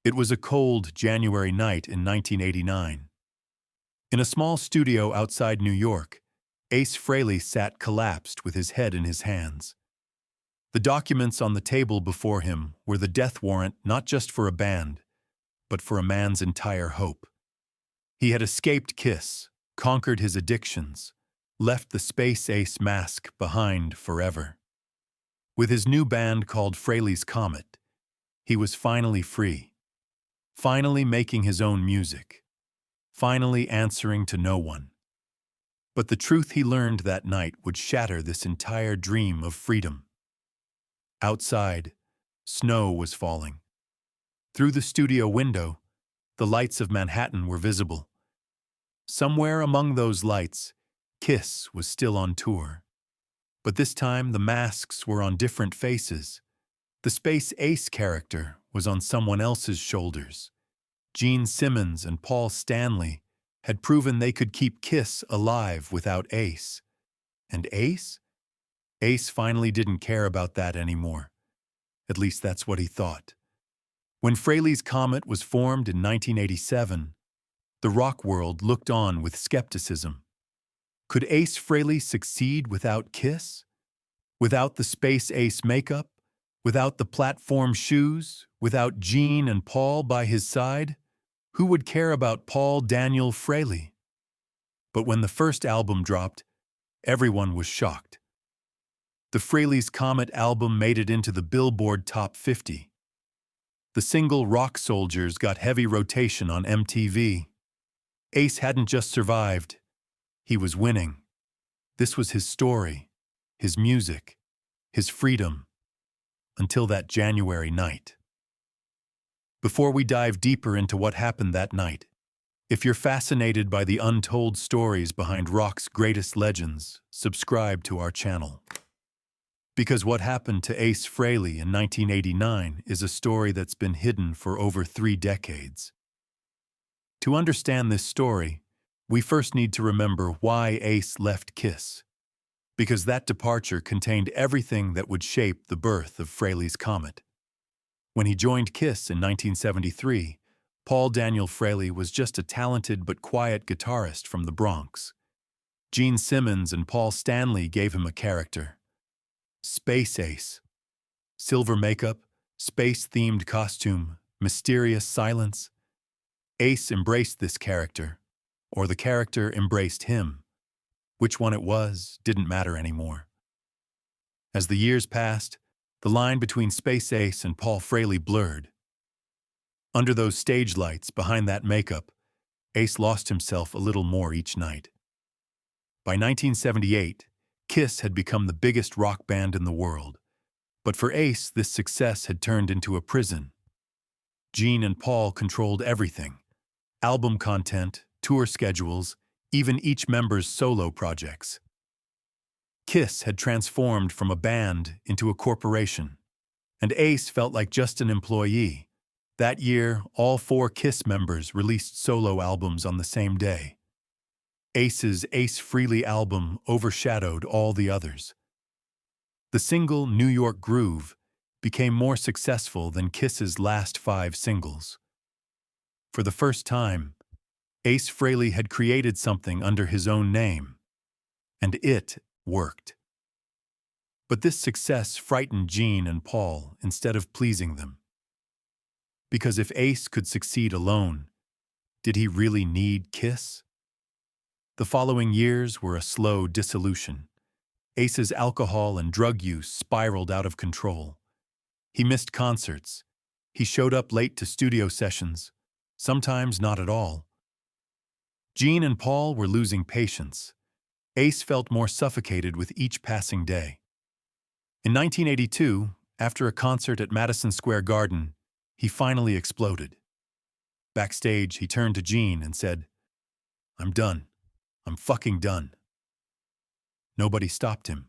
It was a cold January night in 1989. In a small studio outside New York, Ace Frehley sat collapsed with his head in his hands. The documents on the table before him were the death warrant not just for a band, but for a man's entire hope. He had escaped Kiss, conquered his addictions, left the Space Ace mask behind forever. With his new band called Frehley's Comet, he was finally free, finally making his own music, finally answering to no one. But the truth he learned that night would shatter this entire dream of freedom. Outside, snow was falling. Through the studio window, the lights of Manhattan were visible. Somewhere among those lights, Kiss was still on tour. But this time the masks were on different faces. The Space Ace character was on someone else's shoulders. Gene Simmons and Paul Stanley had proven they could keep Kiss alive without Ace. And Ace? Ace finally didn't care about that anymore. At least that's what he thought. When Frehley's Comet was formed in 1987, the rock world looked on with skepticism. Could Ace Frehley succeed without Kiss? Without the Space Ace makeup? Without the platform shoes? Without Gene and Paul by his side? Who would care about Paul Daniel Frehley? But when the first album dropped, everyone was shocked. The Frehley's Comet album made it into the Billboard Top 50. The single Rock Soldiers got heavy rotation on MTV. Ace hadn't just survived, he was winning. This was his story, his music, his freedom, until that January night. Before we dive deeper into what happened that night, if you're fascinated by the untold stories behind rock's greatest legends, subscribe to our channel. Because what happened to Ace Frehley in 1989 is a story that's been hidden for over 3 decades. To understand this story, we first need to remember why Ace left Kiss, because that departure contained everything that would shape the birth of Frehley's Comet. When he joined Kiss in 1973, Paul Daniel Frehley was just a talented but quiet guitarist from the Bronx. Gene Simmons and Paul Stanley gave him a character. Space Ace. Silver makeup, space-themed costume, mysterious silence. Ace embraced this character, or the character embraced him. Which one it was didn't matter anymore. As the years passed, the line between Space Ace and Paul Frehley blurred. Under those stage lights, behind that makeup, Ace lost himself a little more each night. By 1978, Kiss had become the biggest rock band in the world. But for Ace, this success had turned into a prison. Gene and Paul controlled everything: album content, tour schedules, even each member's solo projects. Kiss had transformed from a band into a corporation, and Ace felt like just an employee. That year, all 4 Kiss members released solo albums on the same day. Ace's Ace Frehley album overshadowed all the others. The single New York Groove became more successful than Kiss's last 5 singles. For the first time, Ace Frehley had created something under his own name, and it worked. But this success frightened Gene and Paul instead of pleasing them. Because if Ace could succeed alone, did he really need Kiss? The following years were a slow dissolution. Ace's alcohol and drug use spiraled out of control. He missed concerts. He showed up late to studio sessions, sometimes not at all. Gene and Paul were losing patience. Ace felt more suffocated with each passing day. In 1982, after a concert at Madison Square Garden, he finally exploded. Backstage, he turned to Gene and said, "I'm done. I'm fucking done." Nobody stopped him.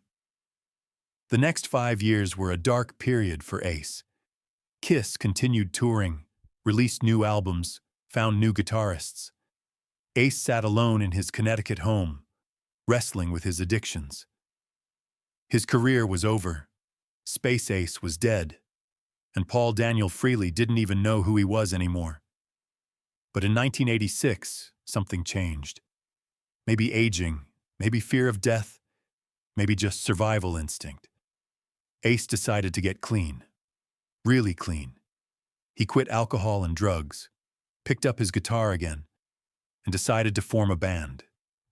The next 5 years were a dark period for Ace. Kiss continued touring, released new albums, found new guitarists. Ace sat alone in his Connecticut home, wrestling with his addictions. His career was over. Space Ace was dead. and Paul Daniel Frehley didn't even know who he was anymore. But in 1986, something changed. Maybe aging, maybe fear of death, maybe just survival instinct. Ace decided to get clean. Really clean. He quit alcohol and drugs, picked up his guitar again, and decided to form a band,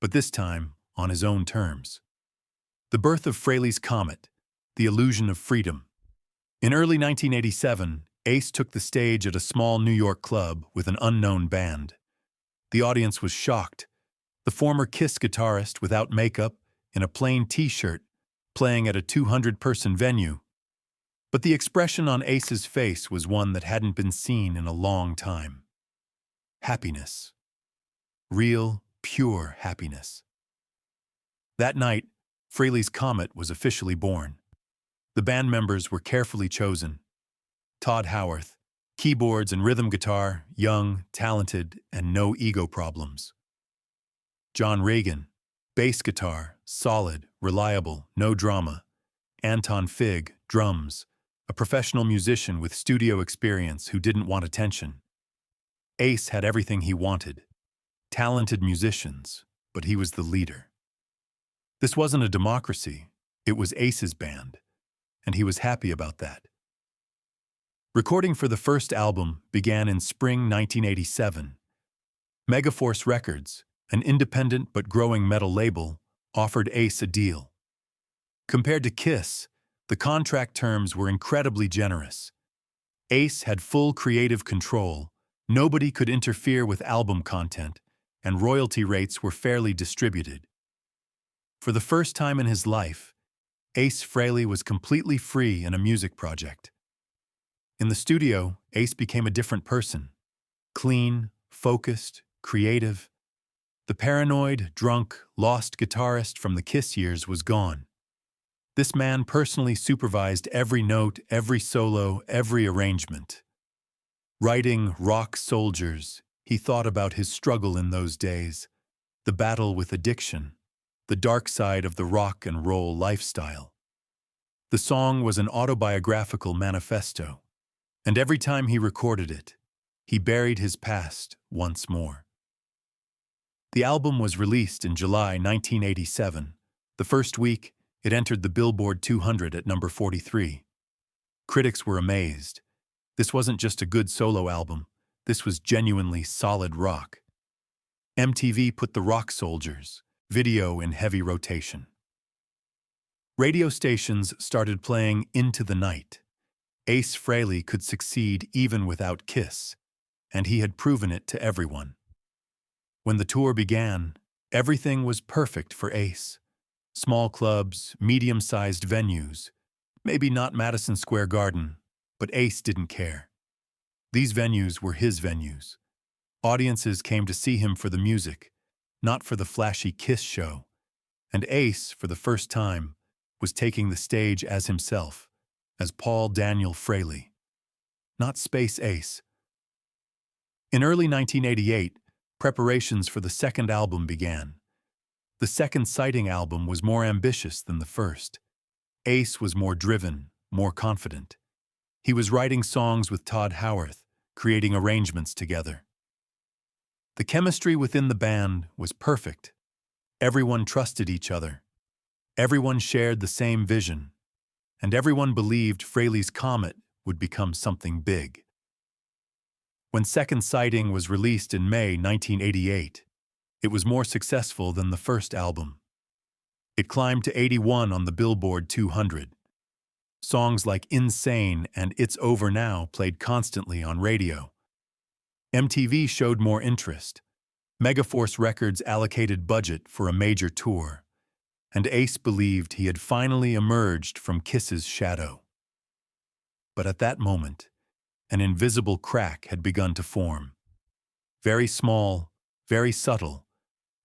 but this time on his own terms. The birth of Frehley's Comet, the illusion of freedom. In early 1987, Ace took the stage at a small New York club with an unknown band. The audience was shocked. The former Kiss guitarist without makeup, in a plain t-shirt, playing at a 200-person venue. But the expression on Ace's face was one that hadn't been seen in a long time. Happiness. Real, pure happiness. That night, Frehley's Comet was officially born. The band members were carefully chosen. Tod Howarth, keyboards and rhythm guitar, young, talented, and no ego problems. John Reagan, bass guitar, solid, reliable, no drama. Anton Fig, drums, a professional musician with studio experience who didn't want attention. Ace had everything he wanted. Talented musicians, but he was the leader. This wasn't a democracy, it was Ace's band, and he was happy about that. Recording for the first album began in spring 1987. Megaforce Records, an independent but growing metal label, offered Ace a deal. Compared to Kiss, the contract terms were incredibly generous. Ace had full creative control, nobody could interfere with album content, and royalty rates were fairly distributed. For the first time in his life, Ace Frehley was completely free in a music project. In the studio, Ace became a different person. Clean, focused, creative. The paranoid, drunk, lost guitarist from the Kiss years was gone. This man personally supervised every note, every solo, every arrangement. Writing Rock Soldiers, he thought about his struggle in those days, the battle with addiction, the dark side of the rock and roll lifestyle. The song was an autobiographical manifesto, and every time he recorded it, he buried his past once more. The album was released in July 1987. The first week, it entered the Billboard 200 at number 43. Critics were amazed. This wasn't just a good solo album, this was genuinely solid rock. MTV put the Rock Soldiers video in heavy rotation. Radio stations started playing Into the Night. Ace Frehley could succeed even without Kiss, and he had proven it to everyone. When the tour began, everything was perfect for Ace. Small clubs, medium-sized venues, maybe not Madison Square Garden, but Ace didn't care. These venues were his venues. Audiences came to see him for the music, not for the flashy Kiss show. And Ace, for the first time, was taking the stage as himself, as Paul Daniel Frehley. Not Space Ace. In early 1988, preparations for the second album began. The second Sighting album was more ambitious than the first. Ace was more driven, more confident. He was writing songs with Tod Howarth, creating arrangements together. The chemistry within the band was perfect. Everyone trusted each other. Everyone shared the same vision. And everyone believed Frehley's Comet would become something big. When Second Sighting was released in May 1988, it was more successful than the first album. It climbed to 81 on the Billboard 200. Songs like Insane and It's Over Now played constantly on radio. MTV showed more interest. Megaforce Records allocated budget for a major tour, and Ace believed he had finally emerged from Kiss's shadow. But at that moment, an invisible crack had begun to form. Very small, very subtle,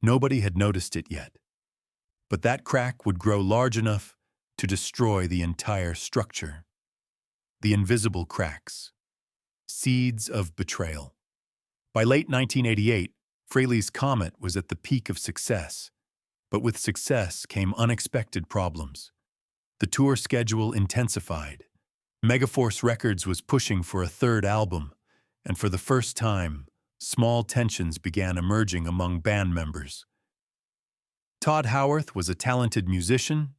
nobody had noticed it yet. But that crack would grow large enough to destroy the entire structure. The invisible cracks. Seeds of betrayal. By late 1988, Frehley's Comet was at the peak of success. But with success came unexpected problems. The tour schedule intensified. Megaforce Records was pushing for a third album, and for the first time, small tensions began emerging among band members. Tod Howarth was a talented musician,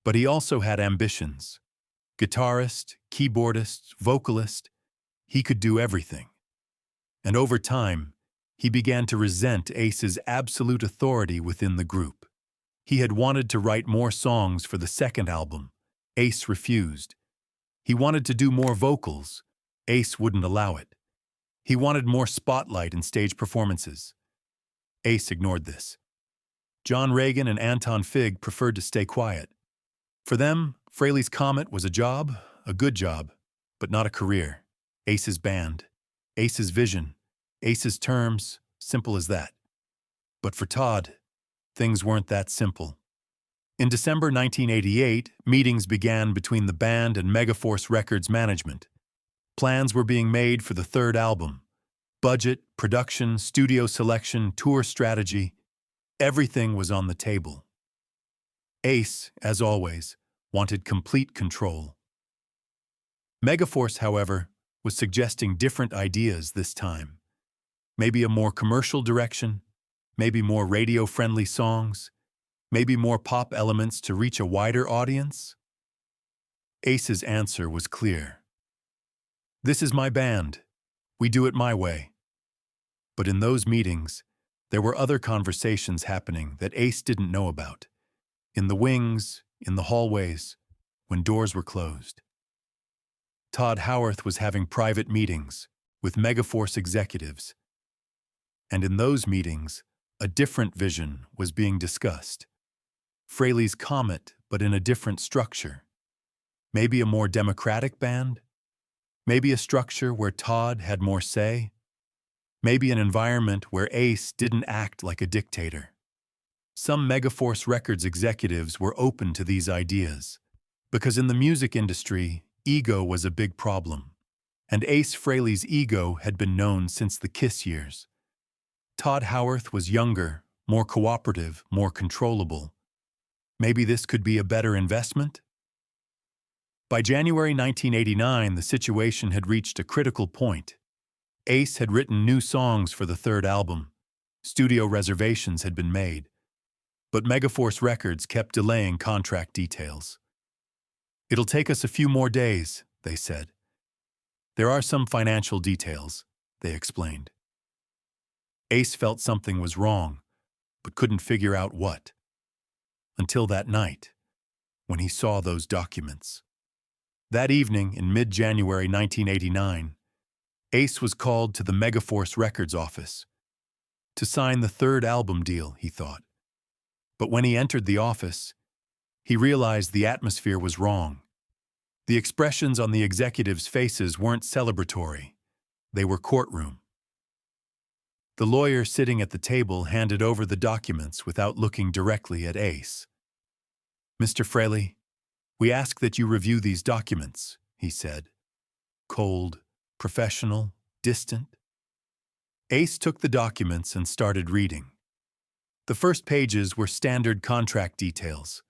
but he also had ambitions. Guitarist, keyboardist, vocalist, he could do everything. And over time, he began to resent Ace's absolute authority within the group. He had wanted to write more songs for the second album. Ace refused. He wanted to do more vocals. Ace wouldn't allow it. He wanted more spotlight in stage performances. Ace ignored this. John Reagan and Anton Fig preferred to stay quiet. For them, Frehley's Comet was a job, a good job, but not a career. Ace's band, Ace's vision, Ace's terms, simple as that. But for Tod, things weren't that simple. In December 1988, meetings began between the band and Megaforce Records management. Plans were being made for the third album. Budget, production, studio selection, tour strategy, everything was on the table. Ace, as always, wanted complete control. Megaforce, however, was suggesting different ideas this time. Maybe a more commercial direction, maybe more radio-friendly songs, maybe more pop elements to reach a wider audience. Ace's answer was clear. This is my band. We do it my way. But in those meetings, there were other conversations happening that Ace didn't know about. In the wings, in the hallways, when doors were closed. Tod Howarth was having private meetings with Megaforce executives. And in those meetings, a different vision was being discussed. Frehley's Comet, but in a different structure. Maybe a more democratic band? Maybe a structure where Tod had more say? Maybe an environment where Ace didn't act like a dictator. Some Megaforce Records executives were open to these ideas, because in the music industry, ego was a big problem, and Ace Frehley's ego had been known since the Kiss years. Tod Howarth was younger, more cooperative, more controllable. Maybe this could be a better investment? By January 1989, the situation had reached a critical point. Ace had written new songs for the third album. Studio reservations had been made. But Megaforce Records kept delaying contract details. It'll take us a few more days, they said. There are some financial details, they explained. Ace felt something was wrong, but couldn't figure out what. Until that night, when he saw those documents. That evening, in mid-January 1989, Ace was called to the Megaforce Records office. To sign the third album deal, he thought. But when he entered the office, he realized the atmosphere was wrong. The expressions on the executives' faces weren't celebratory. They were courtroom. The lawyer sitting at the table handed over the documents without looking directly at Ace. "Mr. Frehley, we ask that you review these documents," he said. Cold, professional, distant. Ace took the documents and started reading. The first pages were standard contract details,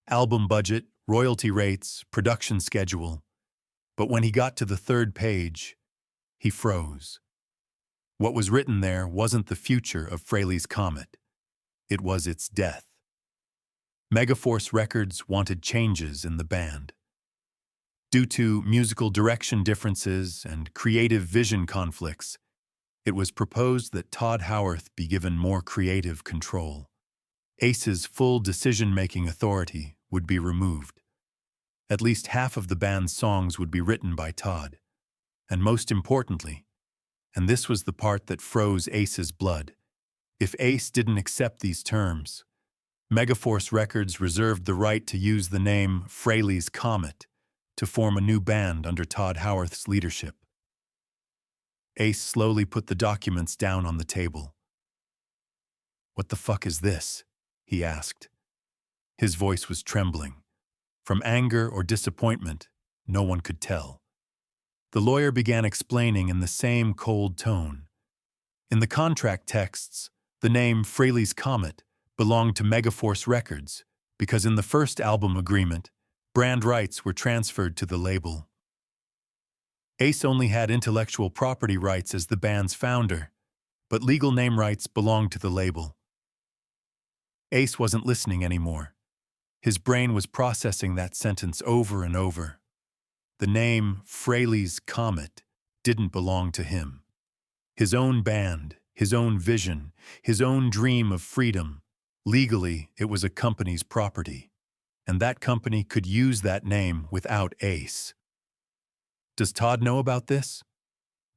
album budget, royalty rates, production schedule. But when he got to the third page, he froze. What was written there wasn't the future of Frehley's Comet. It was its death. Megaforce Records wanted changes in the band. Due to musical direction differences and creative vision conflicts, it was proposed that Tod Howarth be given more creative control. Ace's full decision-making authority would be removed. At least half of the band's songs would be written by Tod. And most importantly, and this was the part that froze Ace's blood, if Ace didn't accept these terms, Megaforce Records reserved the right to use the name Frehley's Comet to form a new band under Tod Howarth's leadership. Ace slowly put the documents down on the table. "What the fuck is this?" he asked. His voice was trembling. From anger or disappointment, no one could tell. The lawyer began explaining in the same cold tone. In the contract texts, the name Frehley's Comet belonged to Megaforce Records because in the first album agreement, brand rights were transferred to the label. Ace only had intellectual property rights as the band's founder, but legal name rights belonged to the label. Ace wasn't listening anymore. His brain was processing that sentence over and over. The name Frehley's Comet didn't belong to him. His own band, his own vision, his own dream of freedom. Legally, it was a company's property, and that company could use that name without Ace. "Does Tod know about this?"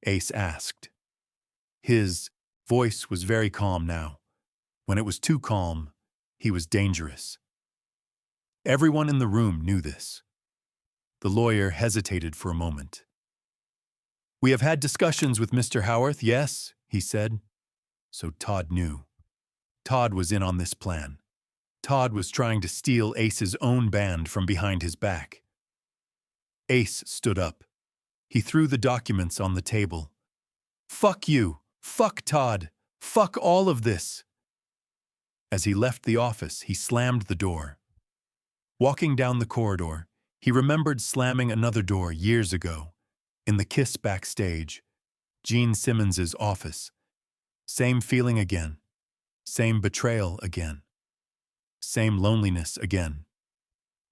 Ace asked. His voice was very calm now. When it was too calm, he was dangerous. Everyone in the room knew this. The lawyer hesitated for a moment. "We have had discussions with Mr. Howarth, yes," he said. So Tod knew. Tod was in on this plan. Tod was trying to steal Ace's own band from behind his back. Ace stood up. He threw the documents on the table. "Fuck you! Fuck Tod! Fuck all of this!" As he left the office, he slammed the door. Walking down the corridor, he remembered slamming another door years ago, in the Kiss backstage, Gene Simmons's office. Same feeling again. Same betrayal again. Same loneliness again.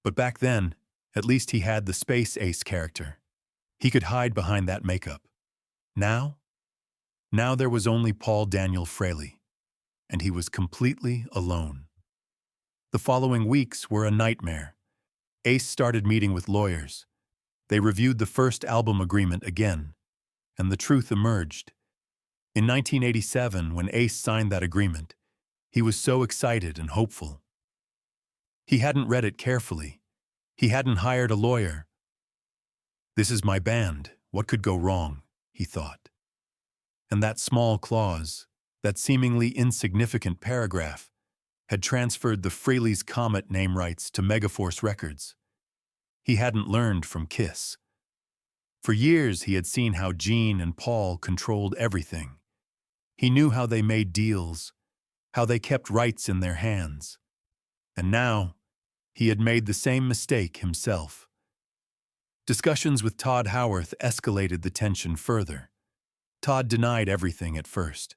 But back then, at least he had the Space Ace character. He could hide behind that makeup. Now there was only Paul Daniel Frehley, and he was completely alone. The following weeks were a nightmare. Ace started meeting with lawyers. They reviewed the first album agreement again, and the truth emerged. In 1987, when Ace signed that agreement, he was so excited and hopeful. He hadn't read it carefully. He hadn't hired a lawyer. "This is my band. What could go wrong?" he thought. And that small clause, that seemingly insignificant paragraph, had transferred the Frehley's Comet name rights to Megaforce Records. He hadn't learned from Kiss. For years he had seen how Gene and Paul controlled everything. He knew how they made deals, how they kept rights in their hands. And now, he had made the same mistake himself. Discussions with Tod Howarth escalated the tension further. Tod denied everything at first.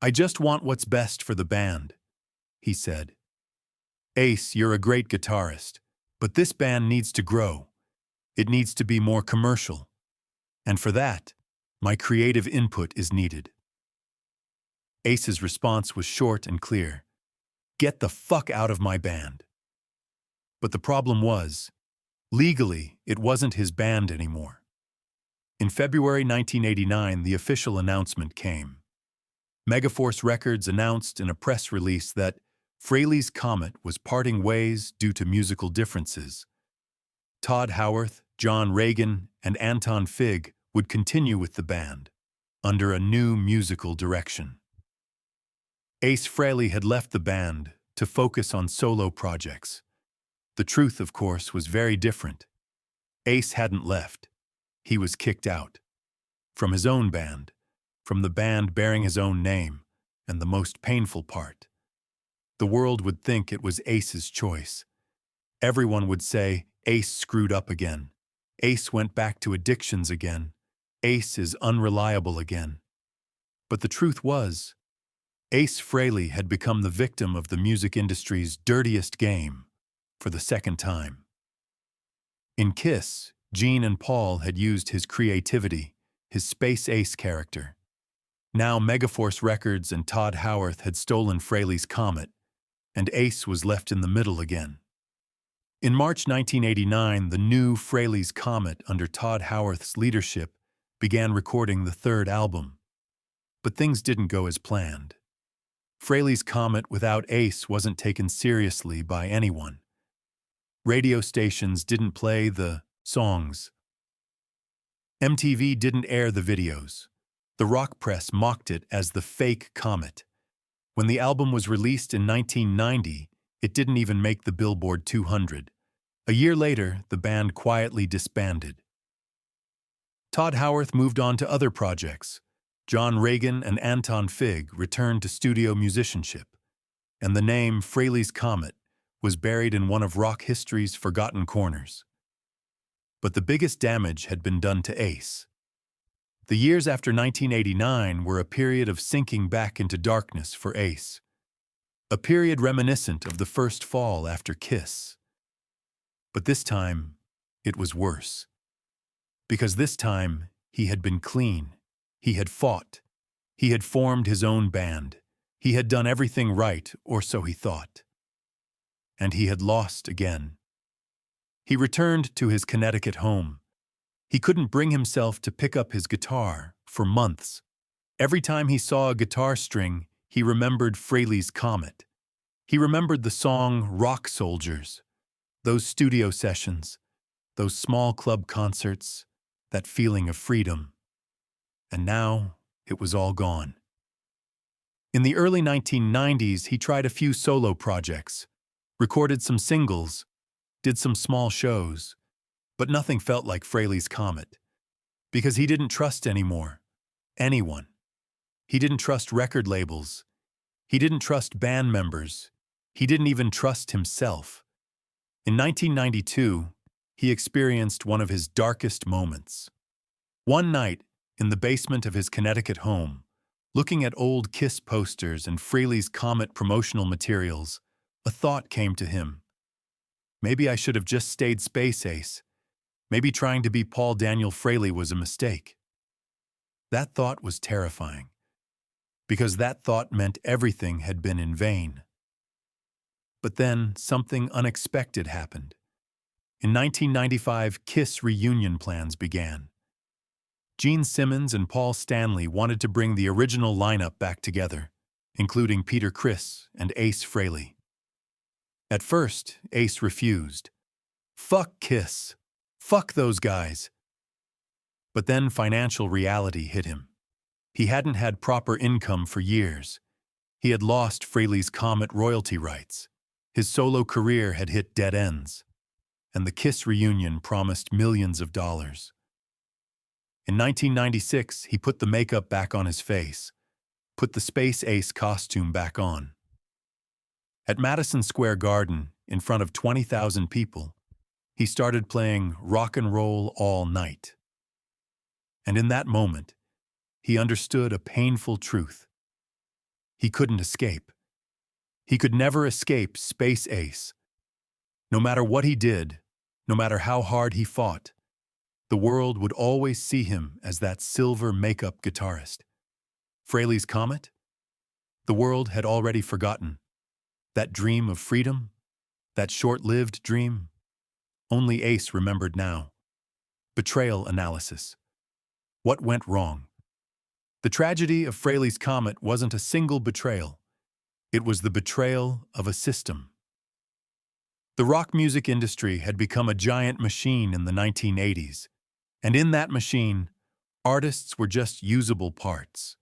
"I just want what's best for the band," he said. "Ace, you're a great guitarist, but this band needs to grow. It needs to be more commercial. And for that, my creative input is needed." Ace's response was short and clear. "Get the fuck out of my band." But the problem was, legally, it wasn't his band anymore. In February 1989, the official announcement came. Megaforce Records announced in a press release that Frehley's Comet was parting ways due to musical differences. Tod Howarth, John Reagan, and Anton Fig would continue with the band, under a new musical direction. Ace Frehley had left the band to focus on solo projects. The truth, of course, was very different. Ace hadn't left. He was kicked out. From his own band, from the band bearing his own name, and the most painful part. The world would think it was Ace's choice. Everyone would say, "Ace screwed up again. Ace went back to addictions again. Ace is unreliable again." But the truth was, Ace Frehley had become the victim of the music industry's dirtiest game for the second time. In Kiss, Gene and Paul had used his creativity, his Space Ace character. Now Megaforce Records and Tod Howarth had stolen Frehley's Comet, and Ace was left in the middle again. In March 1989, the new Frehley's Comet under Tod Howarth's leadership began recording the third album. But things didn't go as planned. Frehley's Comet without Ace wasn't taken seriously by anyone. Radio stations didn't play the songs. MTV didn't air the videos. The rock press mocked it as the fake Comet. When the album was released in 1990, it didn't even make the Billboard 200. A year later, the band quietly disbanded. Tod Howarth moved on to other projects. John Reagan and Anton Fig returned to studio musicianship, and the name Frehley's Comet was buried in one of rock history's forgotten corners. But the biggest damage had been done to Ace. The years after 1989 were a period of sinking back into darkness for Ace. A period reminiscent of the first fall after Kiss. But this time, it was worse. Because this time, he had been clean. He had fought. He had formed his own band. He had done everything right, or so he thought. And he had lost again. He returned to his Connecticut home. He couldn't bring himself to pick up his guitar for months. Every time he saw a guitar string, he remembered Frehley's Comet. He remembered the song Rock Soldiers, those studio sessions, those small club concerts, that feeling of freedom. And now, it was all gone. In the early 1990s, he tried a few solo projects, recorded some singles, did some small shows, but nothing felt like Frehley's Comet, because he didn't trust anymore, anyone. He didn't trust record labels. He didn't trust band members. He didn't even trust himself. In 1992, he experienced one of his darkest moments. One night, in the basement of his Connecticut home, looking at old Kiss posters and Frehley's Comet promotional materials, a thought came to him. Maybe I should have just stayed Space Ace. Maybe trying to be Paul Daniel Frehley was a mistake. That thought was terrifying, because that thought meant everything had been in vain. But then something unexpected happened. In 1995, Kiss reunion plans began. Gene Simmons and Paul Stanley wanted to bring the original lineup back together, including Peter Criss and Ace Frehley. At first, Ace refused. Fuck Kiss. Fuck those guys. But then financial reality hit him. He hadn't had proper income for years. He had lost Frehley's Comet royalty rights. His solo career had hit dead ends. And the Kiss reunion promised millions of dollars. In 1996, he put the makeup back on his face, put the Space Ace costume back on. At Madison Square Garden, in front of 20,000 people, he started playing Rock and Roll All Night. And in that moment, he understood a painful truth. He couldn't escape. He could never escape Space Ace. No matter what he did, no matter how hard he fought, the world would always see him as that silver makeup guitarist. Frehley's Comet? The world had already forgotten. That dream of freedom? That short-lived dream? Only Ace remembered now. Betrayal analysis. What went wrong? The tragedy of Frehley's Comet wasn't a single betrayal. It was the betrayal of a system. The rock music industry had become a giant machine in the 1980s, and in that machine, artists were just usable parts.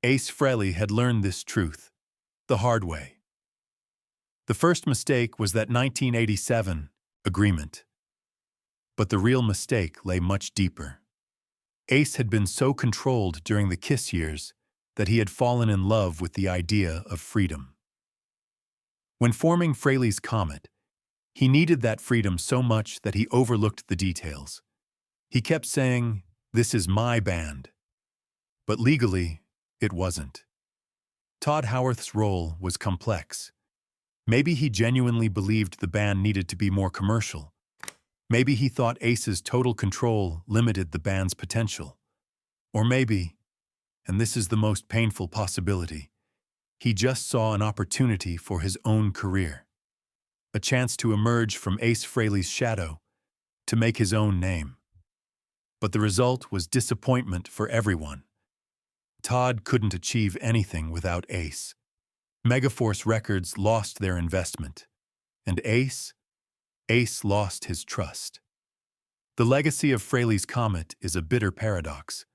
Ace Frehley had learned this truth, the hard way. The first mistake was that 1987 agreement. But the real mistake lay much deeper. Ace had been so controlled during the Kiss years that he had fallen in love with the idea of freedom. When forming Frehley's Comet, he needed that freedom so much that he overlooked the details. He kept saying, "This is my band." But legally, it wasn't. Tod Howarth's role was complex. Maybe he genuinely believed the band needed to be more commercial. Maybe he thought Ace's total control limited the band's potential. Or maybe, and this is the most painful possibility, he just saw an opportunity for his own career. A chance to emerge from Ace Frehley's shadow, to make his own name. But the result was disappointment for everyone. Tod couldn't achieve anything without Ace. Megaforce Records lost their investment. And Ace lost his trust. The legacy of Frehley's Comet is a bitter paradox.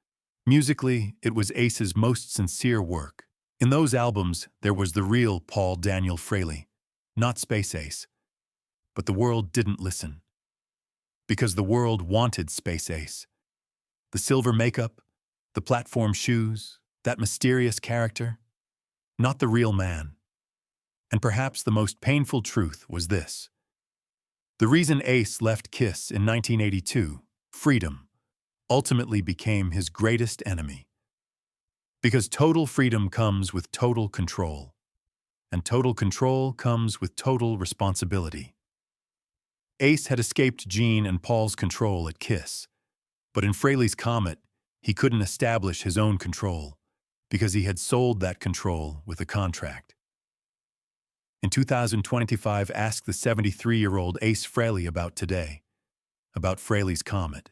Musically, it was Ace's most sincere work. In those albums, there was the real Paul Daniel Frehley, not Space Ace. But the world didn't listen. Because the world wanted Space Ace. The silver makeup, the platform shoes, that mysterious character, not the real man. And perhaps the most painful truth was this. The reason Ace left Kiss in 1982, freedom, ultimately became his greatest enemy. Because total freedom comes with total control, and total control comes with total responsibility. Ace had escaped Gene and Paul's control at Kiss, but in Frehley's Comet, he couldn't establish his own control because he had sold that control with a contract. In 2025, ask the 73-year-old Ace Frehley about today, about Frehley's Comet.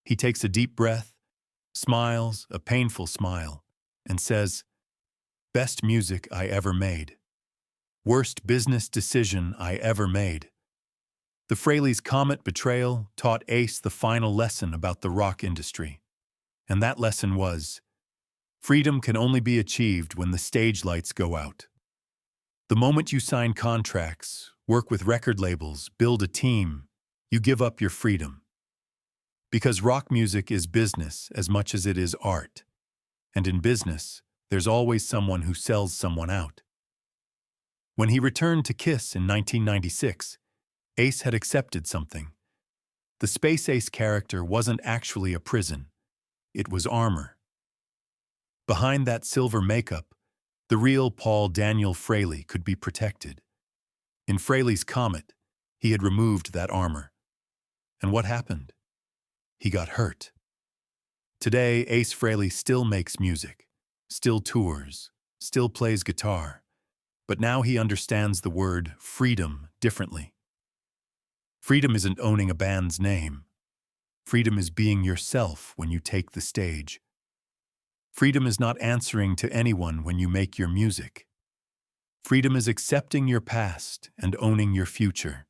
He takes a deep breath, smiles, a painful smile, and says, "Best music I ever made. Worst business decision I ever made." The Frehley's Comet Betrayal taught Ace the final lesson about the rock industry. And that lesson was, freedom can only be achieved when the stage lights go out. The moment you sign contracts, work with record labels, build a team, you give up your freedom. Because rock music is business as much as it is art. And in business, there's always someone who sells someone out. When he returned to Kiss in 1996, Ace had accepted something. The Space Ace character wasn't actually a prison. It was armor. Behind that silver makeup, the real Paul Daniel Frehley could be protected. In Frehley's Comet, he had removed that armor. And what happened? He got hurt. Today, Ace Frehley still makes music, still tours, still plays guitar, but now he understands the word freedom differently. Freedom isn't owning a band's name. Freedom is being yourself when you take the stage. Freedom is not answering to anyone when you make your music. Freedom is accepting your past and owning your future.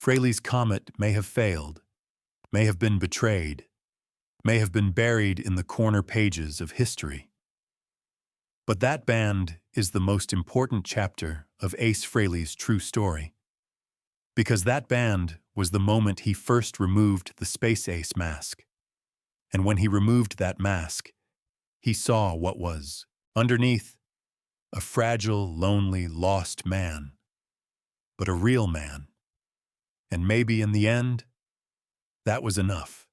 Frehley's Comet may have failed, may have been betrayed, may have been buried in the corner pages of history. But that band is the most important chapter of Ace Frehley's true story. Because that band was the moment he first removed the Space Ace mask. And when he removed that mask, he saw what was, underneath, a fragile, lonely, lost man. But a real man. And maybe in the end, that was enough.